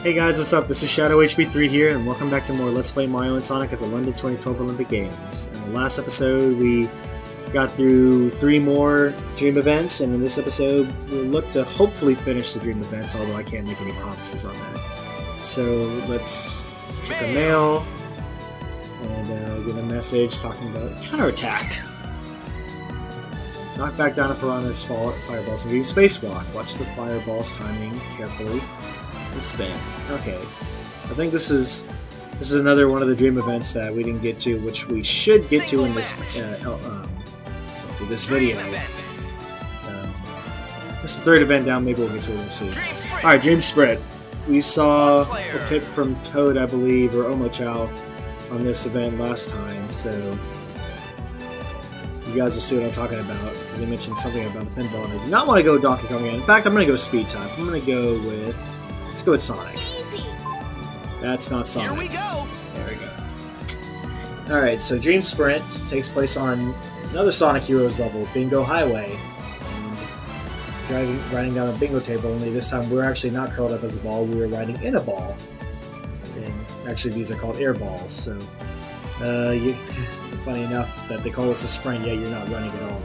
Hey guys, what's up? This is Shadow HB3 here, and welcome back to more Let's Play Mario and Sonic at the London 2012 Olympic Games. In the last episode, we got through 3 more Dream events, and in this episode, we'll look to hopefully finish the Dream events, although I can't make any promises on that. So, let's check the mail, and get a message talking about counterattack. Knock back down a piranha's fireballs in Dream Spacewalk. Watch the fireballs timing carefully. And spin. Okay, I think this is another one of the Dream events that we didn't get to, which we should get to in this this video. This is the 3rd event down. Maybe we'll get to it. We'll see. All right, Dream Sprint. We saw a tip from Toad, I believe, or Omochow on this event last time, so you guys will see what I'm talking about, because they mentioned something about a pinball, and I do not want to go Donkey Kong again. In fact, I'm going to go speed type. I'm going to go with... Let's go with Sonic. That's not Sonic. Here we go. There we go. Alright, so Dream Sprint takes place on another Sonic Heroes level, Bingo Highway. And riding down a bingo table, only this time we're actually not curled up as a ball, we were riding in a ball. And actually these are called air balls, so funny enough that they call this a sprint, yet you're not running at all.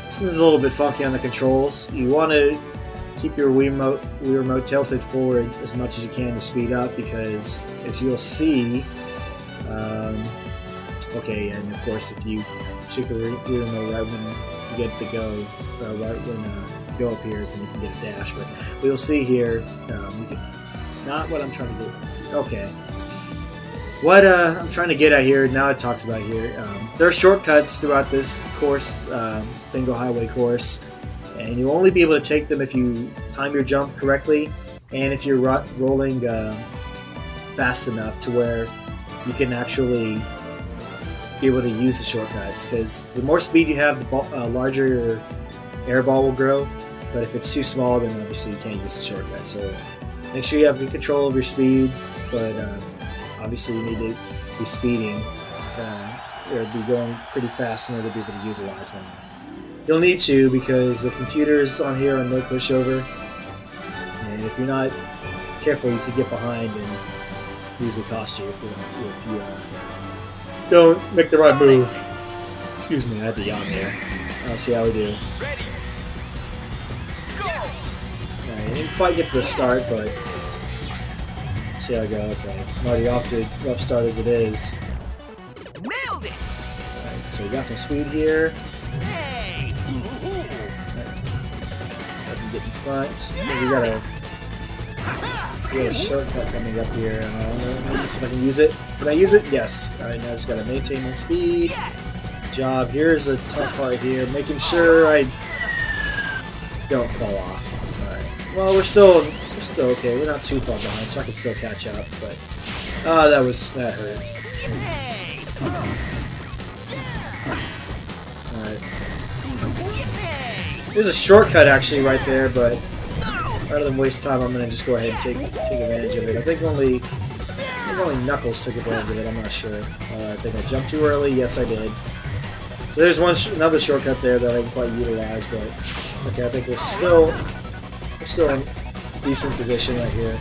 This is a little bit funky on the controls. You want to keep your Wii remote tilted forward as much as you can to speed up, because as you'll see, okay, and of course if you shake the Wii remote right when you get the go, right when go appears, and you can get a dash, but we'll see here, you can, not what I'm trying to do, okay, what I'm trying to get at here, now it talks about here, there are shortcuts throughout this course, Bingo Highway course, and you'll only be able to take them if you time your jump correctly, and if you're rolling fast enough to where you can actually be able to use the shortcuts, because the more speed you have, the larger your air ball will grow, but if it's too small, then obviously you can't use the shortcut. So make sure you have good control of your speed, but obviously you need to be speeding, or be going pretty fast in order to be able to utilize them. You'll need to, because the computers on here are no pushover, and if you're not careful, you could get behind and easily cost you if you don't make the right move. Excuse me, I had to yawn there. I'll see how we do. Alright, I didn't quite get to the start, but see how I go. Okay, I'm already off to a rough start as it is. Nailed it. Alright, so we got some speed here. Get in front. We got a shortcut coming up here. I don't know. Maybe see if I can use it. Can I use it? Yes. Alright, now I just gotta maintain my speed. Good job. Here's the tough part here. Making sure I don't fall off. Alright. Well, we're still okay. We're not too far behind, so I can still catch up, but that hurt. Alright. There's a shortcut actually right there, but rather than waste time, I'm gonna just go ahead and take advantage of it. I think only Knuckles took advantage of it. I'm not sure. I think I jumped too early. Yes, I did. So there's another shortcut there that I didn't quite utilize, but it's okay. I think we're still in decent position right here.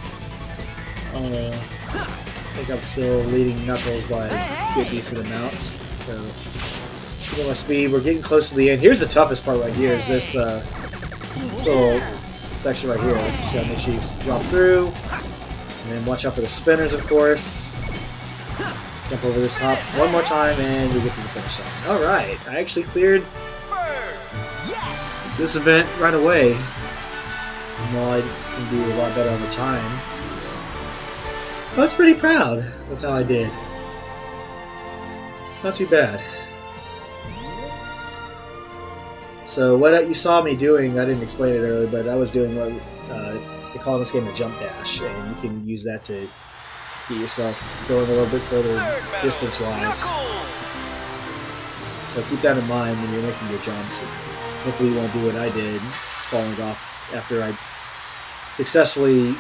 I think I'm still leading Knuckles by a good decent amount. So. Keep my speed. We're getting close to the end. Here's the toughest part right here. Is this little section right here. Just gotta make sure you drop through, and then watch out for the spinners, of course. Jump over this hop one more time, and you get to the finish line. All right, I actually cleared this event right away. While I can do a lot better on the time, I was pretty proud of how I did. Not too bad. So what you saw me doing, I didn't explain it earlier, but I was doing what they call in this game a jump dash, and you can use that to get yourself going a little bit further distance-wise. So keep that in mind when you're making your jumps, and hopefully you won't do what I did, falling off after I successfully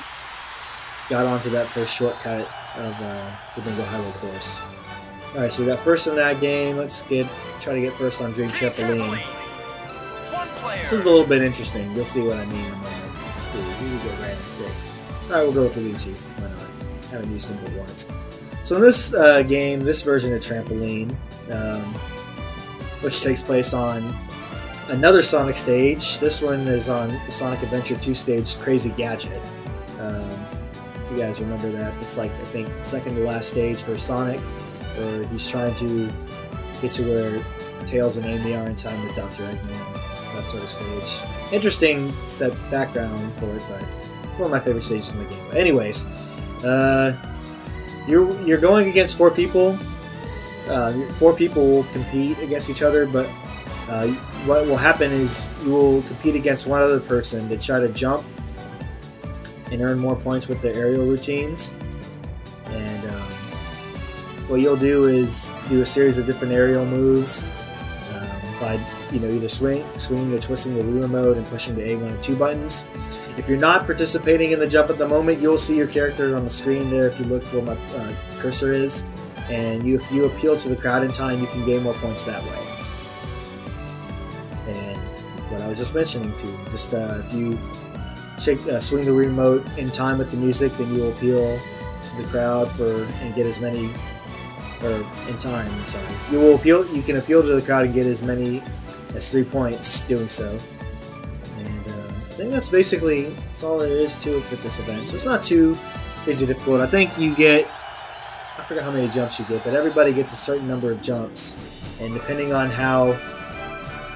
got onto that first shortcut of the Bingo Highway course. Alright, so we got first in that game. Let's try to get first on Dream Trampoline. This is a little bit interesting. You'll see what I mean in a moment. Let's see. Here we go, random quick. Alright, we'll go with Luigi. Why not? I haven't used him but once. So in this game, this version of Trampoline, which takes place on another Sonic stage. This one is on the Sonic Adventure 2 stage, Crazy Gadget. If you guys remember that, it's like, I think, the second to last stage for Sonic, where he's trying to get to where Tails and Amy are in time with Dr. Eggman. It's that sort of stage. Interesting set background for it, but it's one of my favorite stages in the game. But anyways, you're going against 4 people. 4 people will compete against each other, but what will happen is you will compete against one other person to try to jump and earn more points with their aerial routines. And what you'll do is do a series of different aerial moves by either swinging or twisting the Wii remote and pushing the A1 and 2 buttons. If you're not participating in the jump at the moment, you'll see your character on the screen there if you look where my cursor is. And if you appeal to the crowd in time, you can gain more points that way. And what I was just mentioning too, just if you swing the remote in time with the music, then you will appeal to the crowd and get as many, or in time, I'm sorry. You can appeal to the crowd and get as many as 3 points doing so. And I think that's all there is to it for this event. So it's not too crazy difficult. I think you get, I forgot how many jumps you get, but everybody gets a certain number of jumps. And depending on how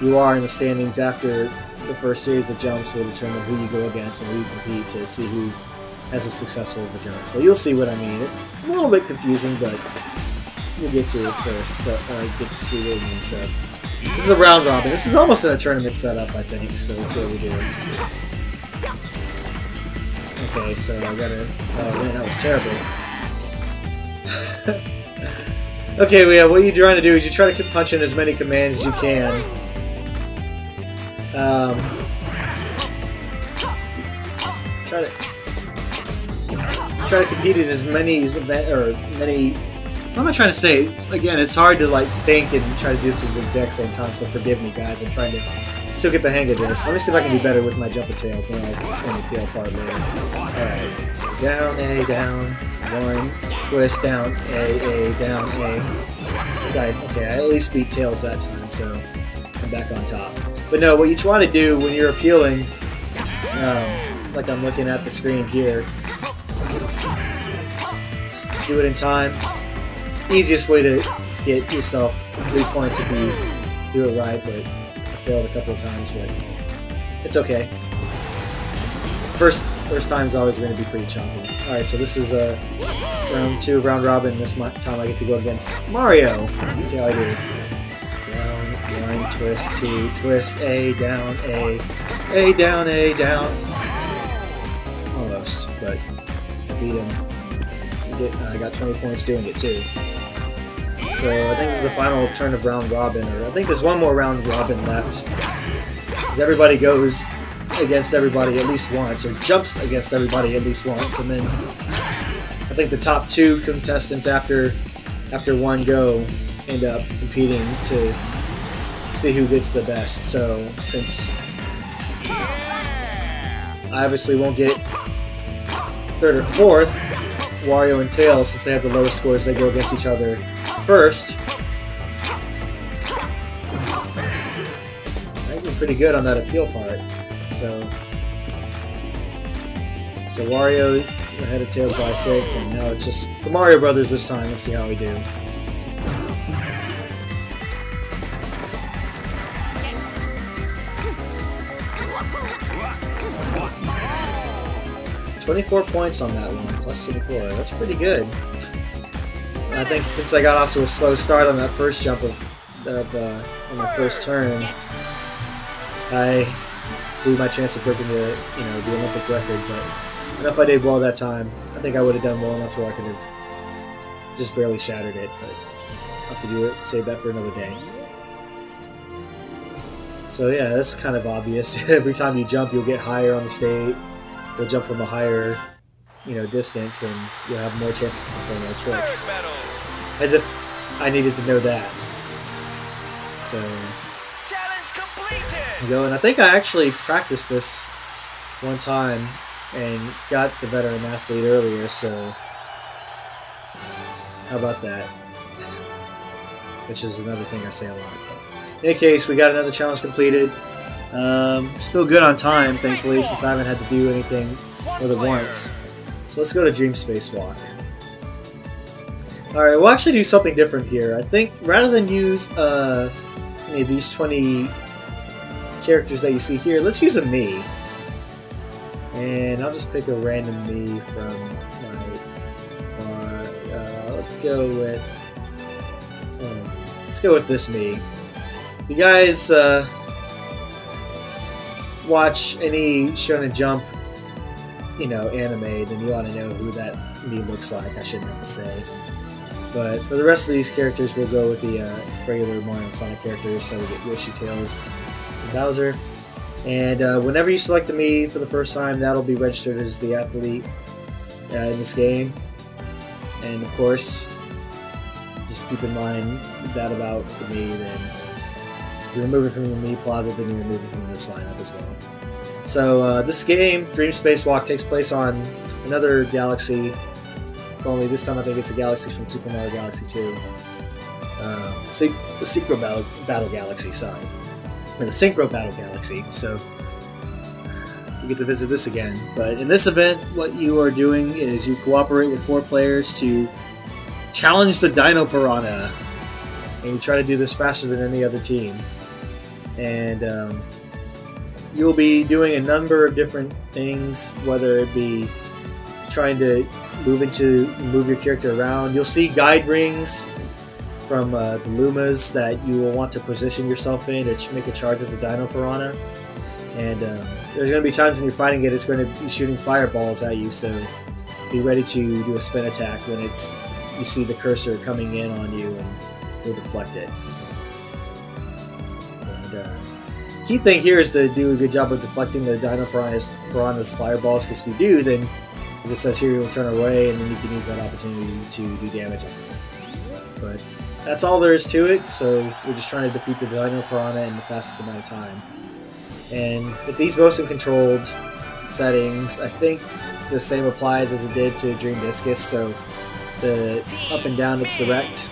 you are in the standings after the first series of jumps will determine who you go against and who you compete to see who has a successful jump. So you'll see what I mean. It's a little bit confusing, but we'll get to it first. So get to see what it means. So this is a round robin. This is almost in a tournament setup, I think. So let's see what we do. Okay, so I gotta. Oh man, that was terrible. Okay, well, yeah, what you're trying to do is you try to punch in as many commands as you can. Try to compete in as many what am I trying to say? Again, it's hard to think and try to do this at the exact same time, so forgive me guys. I'm trying to still get the hang of this. Let me see if I can do better with my jump and tails, and I'll explain the peel apart later. Alright, so down, A, down, 1, twist, down, A, down, A. Okay, I at least beat tails that time, so I'm back on top. But no, what you try to do when you're appealing, like I'm looking at the screen here, do it in time. Easiest way to get yourself 3 points if you do it right, but I failed a couple of times, but it's okay. First time's always going to be pretty choppy. Alright, so this is round 2 of round robin. This time I get to go against Mario. Let's see how I do. Down, 1, twist, 2, twist, A, down, A, down, A, down. Almost, but I beat him. I got 20 points doing it too. So I think this is the final turn of round robin, or I think there's one more round robin left. Because everybody goes against everybody at least once, or jumps against everybody at least once, and then I think the top 2 contestants after one go end up competing to see who gets the best. So since I obviously won't get 3rd or 4th, Wario and Tails, since they have the lowest scores, they go against each other first. I did pretty good on that appeal part. So Wario is ahead of Tails by 6, and now it's just the Mario Brothers this time. Let's see how we do. $24 points on that one, plus 24. That's pretty good. I think since I got off to a slow start on that first jump on the first turn, I blew my chance of breaking the Olympic record. But I know if I did well that time, I think I would have done well enough where I could have just barely shattered it. But I'll have to do it. Save that for another day. So yeah, that's kind of obvious. Every time you jump, you'll get higher on the stage. You'll jump from a higher, distance, and you'll have more chances to perform more tricks. As if I needed to know that. So, Challenge completed. go, and I think I actually practiced this one time and got the veteran athlete earlier, so how about that? Which is another thing I say a lot. In any case, we got another challenge completed. Still good on time, thankfully, since I haven't had to do anything more than once. So let's go to Dream Spacewalk. Alright, we'll actually do something different here. I think rather than use any of these 20 characters that you see here, let's use a me. And I'll just pick a random me from my let's go with this me. You guys watch any Shonen Jump, anime, then you ought to know who that me looks like. I shouldn't have to say. But for the rest of these characters, we'll go with the regular Mario and Sonic characters. So we get Yoshi, Tails, and Bowser. And whenever you select the me for the first time, that'll be registered as the athlete in this game. And of course, just keep in mind that about the me, then you remove it from the me plaza, then you remove it from this lineup as well. So this game, Dream Spacewalk, takes place on another galaxy. Only this time I think it's a galaxy from Super Mario Galaxy 2. The Synchro Battle Galaxy, sorry. The Synchro Battle Galaxy, so we get to visit this again. But in this event, what you are doing is you cooperate with 4 players to challenge the Dino Piranha. And you try to do this faster than any other team. And you'll be doing a number of different things, whether it be trying to move your character around. You'll see guide rings from the Lumas that you will want to position yourself in to make a charge of the Dino Piranha. And there's going to be times when you're fighting it, it's going to be shooting fireballs at you, so be ready to do a spin attack when you see the cursor coming in on you, and you'll deflect it. And key thing here is to do a good job of deflecting the Dino Piranha's fireballs, because if you do, then as it says here, you'll turn away, and then you can use that opportunity to do damage on it. But that's all there is to it, so we're just trying to defeat the Dino Piranha in the fastest amount of time. And with these motion-controlled settings, I think the same applies as it did to Dream Discus, so the up and down, it's direct.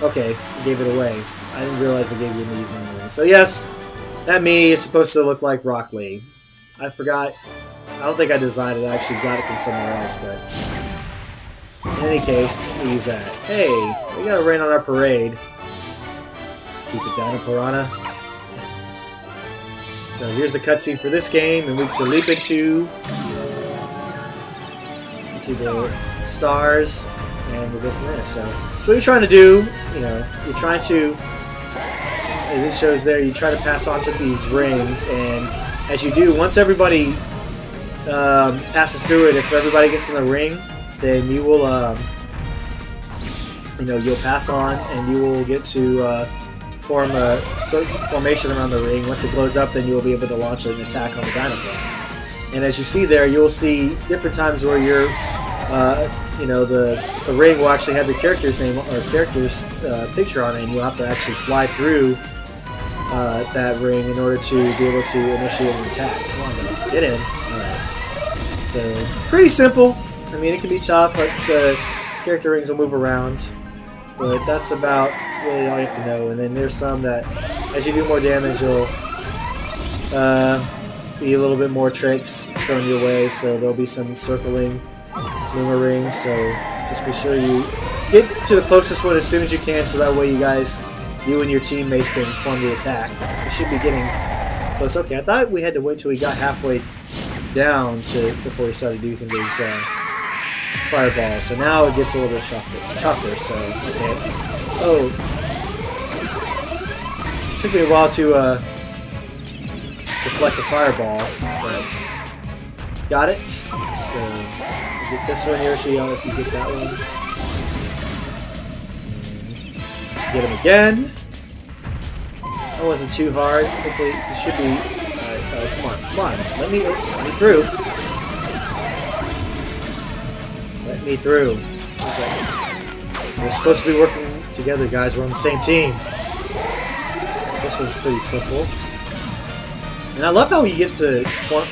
Okay, I gave it away. I didn't realize I gave you Mii's name away. So yes, that Mii is supposed to look like Rock Lee. I forgot. I don't think I designed it. I actually got it from somewhere else, but in any case, we use that. Hey, we got a rain on our parade. Stupid Dino Piranha. So here's the cutscene for this game, and we get to leap into the stars, and we'll go from there. So what you're trying to do, you're trying to, as it shows there, you try to pass on to these rings, and as you do, once everybody passes through it, if everybody gets in the ring, then you will, you'll pass on, and you will get to form a certain formation around the ring. Once it glows up, then you'll be able to launch an attack on the Dino Piranha. And as you see there, you'll see different times where you're, the ring will actually have your character's name or character's picture on it, and you'll have to actually fly through that ring in order to be able to initiate an attack. Come on, guys, get in. Alright. So, pretty simple. I mean, it can be tough. The character rings will move around, but that's about really all you have to know. And then there's some that, as you do more damage, you'll be a little bit more tricks thrown your way. So there'll be some circling Luma rings. So just be sure you get to the closest one as soon as you can, so that way you and your teammates can form the attack. You should be getting close. Okay, I thought we had to wait till we got halfway down before we started using these fireballs. So now it gets a little bit tougher. So okay. Oh, it took me a while to deflect the fireball, but got it. So get this one, Yoshi. If you get that one, and get him again. That wasn't too hard. Hopefully, it should be. Come on, let me through. Let me through. We're supposed to be working together, guys. We're on the same team. This one's pretty simple. And I love how you get to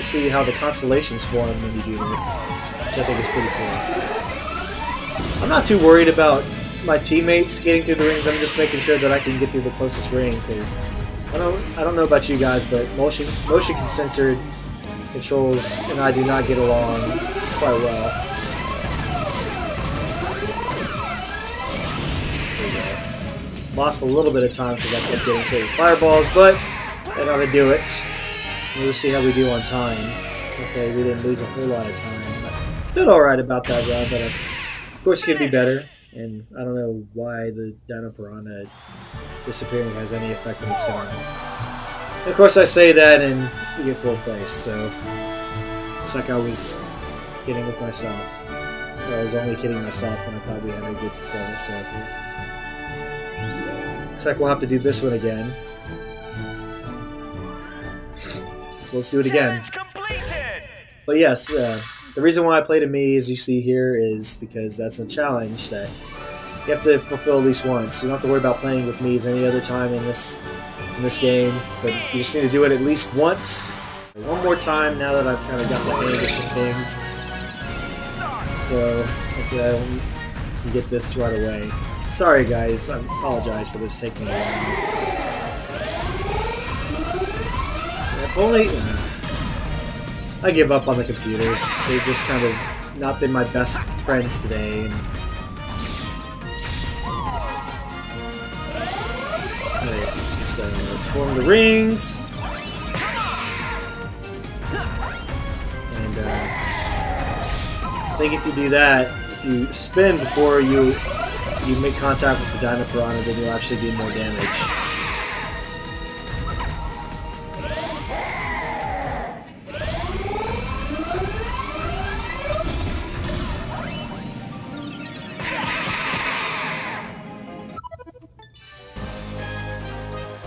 see how the constellations form when you do this, which I think is pretty cool. I'm not too worried about my teammates getting through the rings. I'm just making sure that I can get through the closest ring, because I don't know about you guys, but motion censored controls and I do not get along quite well. Lost a little bit of time because I kept getting hit with fireballs, but I gotta do it. We'll see how we do on time. Okay, we didn't lose a whole lot of time. I feel alright about that run, but of course it could be better. And I don't know why the Dino Piranha disappearing has any effect on the sky. And of course I say that and we get 4th place, so it's like I was kidding with myself. Or I was only kidding myself when I thought we had a good performance, so looks like we'll have to do this one again. So let's do it again. But yes, the reason why I played a Mii, as you see here, is because that's a challenge that you have to fulfill at least once. You don't have to worry about playing with Miis any other time in this game, but you just need to do it at least once. One more time now that I've kind of got the hang of some things. So hopefully I can get this right away. Sorry guys, I apologize for this taking a while. If only... I give up on the computers. They've just kind of not been my best friends today. And alright, so let's form the rings. And I think if you do that, if you spin before you make contact with the Dino Piranha, then you'll actually do more damage.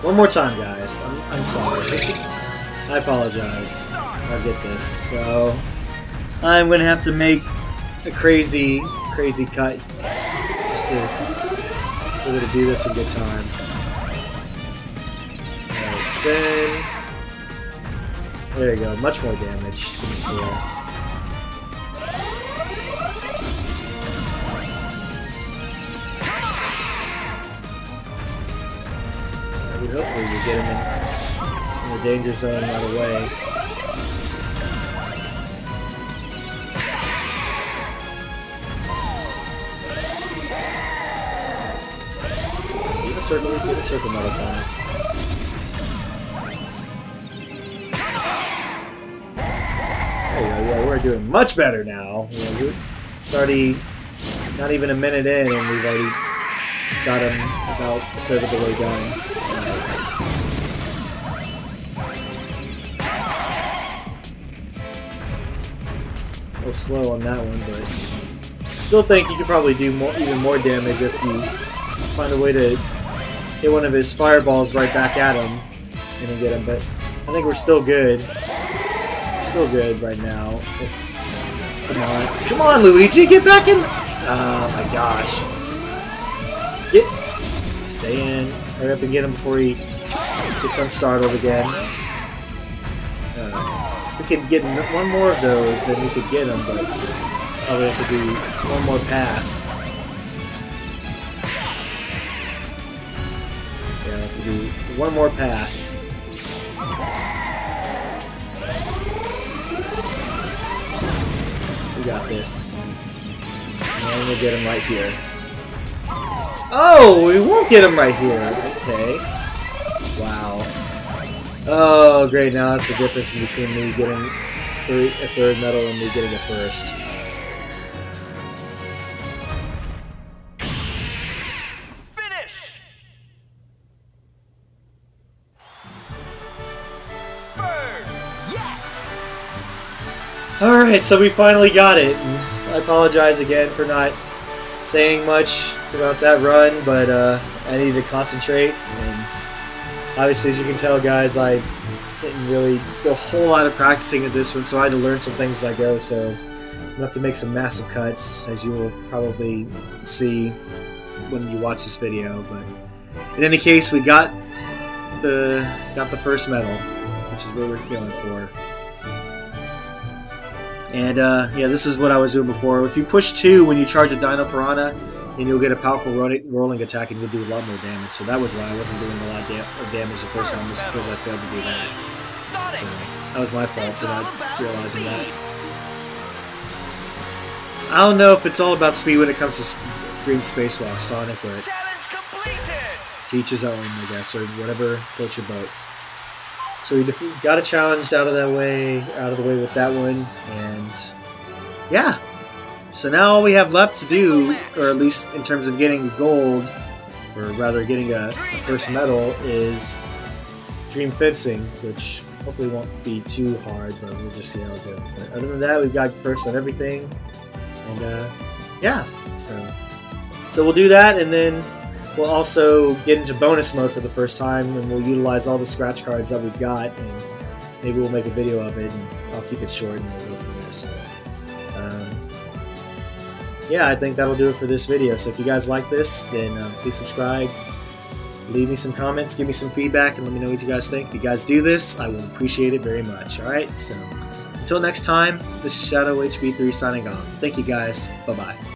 One more time, guys. I'm sorry. I apologize. I'll get this. So I'm gonna have to make a crazy cut just to be able to do this in good time. Alright, spin. There you go. Much more damage than before. Hopefully we get him in the danger zone right away. Get a circle medal sign. There you go, yeah, we're doing much better now. Yeah, it's already not even a minute in and we've already got him about a third of the way done. A little slow on that one, but I still think you could probably do even more damage if you find a way to hit one of his fireballs right back at him and then get him. But I think we're still good. We're still good right now. Oh, come on, Luigi, get back in! Oh my gosh! Stay in. Hurry up and get him before he gets unstartled again. If we could get one more of those, then we could get him, but probably have to do one more pass. Yeah, I have to do one more pass. We got this. And we'll get him right here. Oh, we won't get him right here. Okay. Wow. Oh, great. Now that's the difference between me getting a third medal and me getting a first. Finish. First. Yes. Alright, so we finally got it. And I apologize again for not saying much about that run, but I needed to concentrate, and obviously, as you can tell, guys, I didn't really do a whole lot of practicing at this one, so I had to learn some things as I go, so I'm going to have to make some massive cuts, as you will probably see when you watch this video, but in any case, we got the first medal, which is what we're going for. And yeah, this is what I was doing before. If you push 2 when you charge a Dino Piranha, then you'll get a powerful rolling attack and you'll do a lot more damage. So that was why I wasn't doing a lot of damage the first time, just because I failed to do that. So that was my fault for not realizing that. I don't know if it's all about speed when it comes to Dream Spacewalk, Sonic, but to each his own, I guess, or whatever floats your boat. So we got a challenge out of the way with that one, and yeah. So now all we have left to do, or at least in terms of getting gold, or rather getting a first medal, is Dream Fencing, which hopefully won't be too hard, but we'll just see how it goes. But other than that, we've got first on everything, and yeah. So we'll do that, and then we'll also get into bonus mode for the first time, and we'll utilize all the scratch cards that we've got, and maybe we'll make a video of it, and I'll keep it short, and we'll go from there. So, yeah, I think that'll do it for this video. So if you guys like this, then please subscribe, leave me some comments, give me some feedback, and let me know what you guys think. If you guys do this, I will appreciate it very much. Alright, so until next time, this is Shadow HB3 signing off. Thank you guys. Bye-bye.